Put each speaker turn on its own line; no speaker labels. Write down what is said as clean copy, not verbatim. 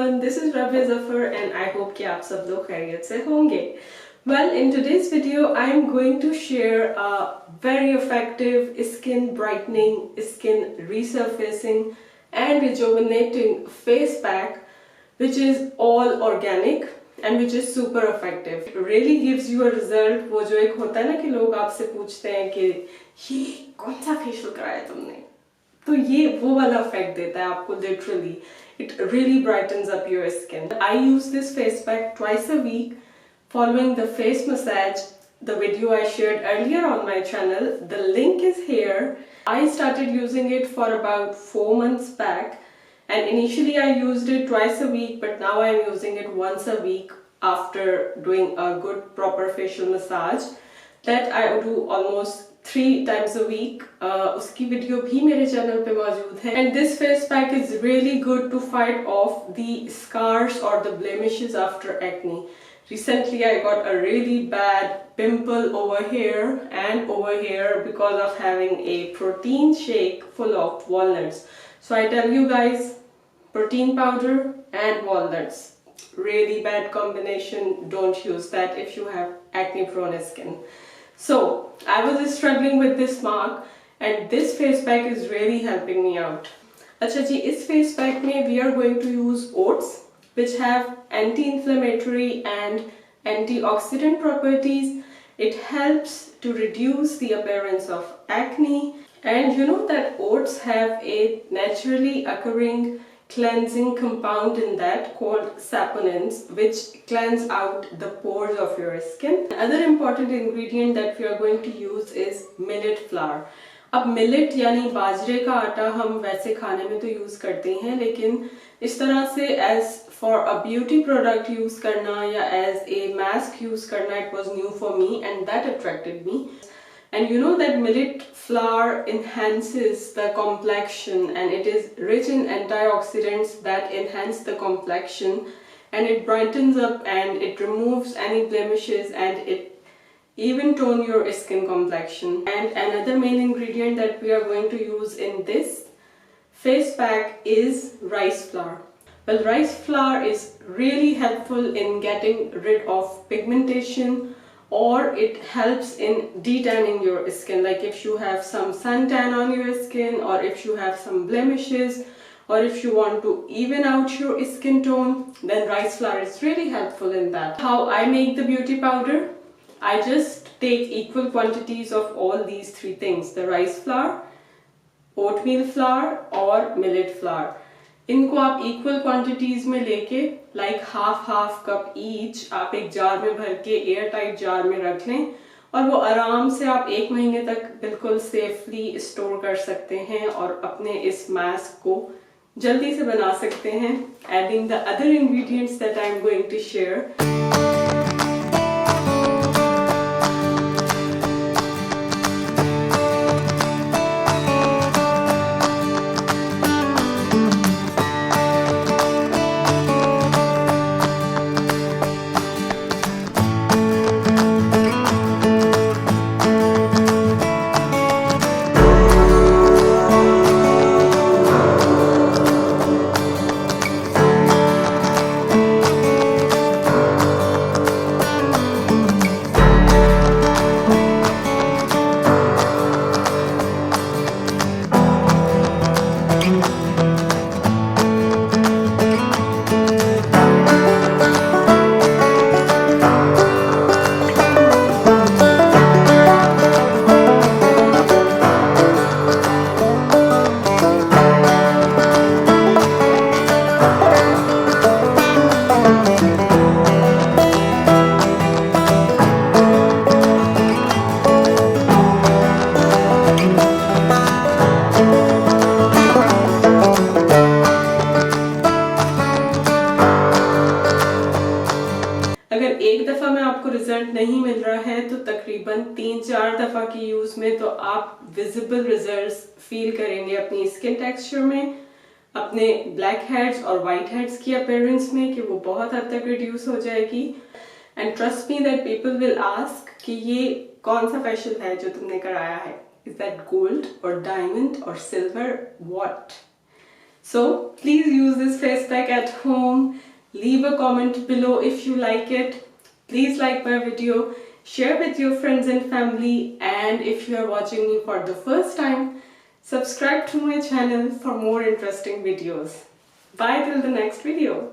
everyone, this is Rabia Zafar and I hope कि आप सब लोग खैरियत से होंगे. Well, in today's video, I am going to share a very effective skin brightening, skin resurfacing and rejuvenating face pack which is all organic and which is super effective. It really gives you a result. वो जो एक होता है ना कि लोग आपसे पूछते हैं कि ये कौन सा फेशियल कराया तुमने, तो ये वो वाला इफेक्ट देता है आपको literally. It really brightens up your skin. I use this face pack twice a week following the face massage, the video I shared earlier on my channel. The link is here. I started using it for about 4 months back and initially I used it twice a week, but now I'm using it once a week after doing a good proper facial massage that I do almost 3 times a week. उसकी video भी मेरे channel पे मौजूद है. And this face pack is really good to fight off the scars or the blemishes after acne. Recently I got a really bad pimple over here and over here because of having a protein shake full of walnuts. So I tell you guys, protein powder and walnuts, really bad combination. Don't use that if you have acne prone skin. So I was struggling with this mark and this face pack is really helping me out. अच्छा जी, इस face pack में we are going to use oats which have anti-inflammatory and antioxidant properties. It helps to reduce the appearance of acne, and you know that oats have a naturally occurring cleansing compound in that called saponins, which cleanse out the pores of your skin. Another important ingredient that we are going to use is millet flour. अब millet यानी बाजरे का आटा हम वैसे खाने में तो यूज करते हैं, लेकिन इस तरह से as for a beauty product use करना या एज ए मास्क यूज करना, it was new for me and that attracted me. And you know that millet flour enhances the complexion and it is rich in antioxidants that enhance the complexion, and it brightens up and it removes any blemishes and it even tone your skin complexion. And another main ingredient that we are going to use in this face pack is rice flour. Well, rice flour is really helpful in getting rid of pigmentation, or it helps in detanning your skin. Like if you have some suntan on your skin, or if you have some blemishes, or if you want to even out your skin tone, then rice flour is really helpful in that. How I make the beauty powder? I just take equal quantities of all these 3 things: the rice flour, oatmeal flour or millet flour. इनको आप equal quantities में लेके like half cup each आप एक jar में भर के air tight jar में रख लें, और वो आराम से आप 1 महीने तक बिल्कुल सेफली स्टोर कर सकते हैं और अपने इस मास्क को जल्दी से बना सकते हैं, adding the other ingredients that I am going to share. एक दफा में आपको रिजल्ट नहीं मिल रहा है तो तकरीबन 3-4 दफा की यूज में तो आप विजिबल रिजल्ट्स फील करेंगे अपनी स्किन टेक्सचर में, अपने ब्लैक हेड्स और वाइट हेड्स की अपीयरेंस में, कि वो बहुत हद तक रिड्यूस हो जाएगी. And trust me that people will ask कि ये कौन सा फेशियल है जो तुमने कराया है, इज दैट गोल्ड और डायमंड और silver, what? So please use this face pack at home. Leave a comment below if you like it. Please like my video, share with your friends and family, and if you are watching me for the first time, subscribe to my channel for more interesting videos. Bye till the next video.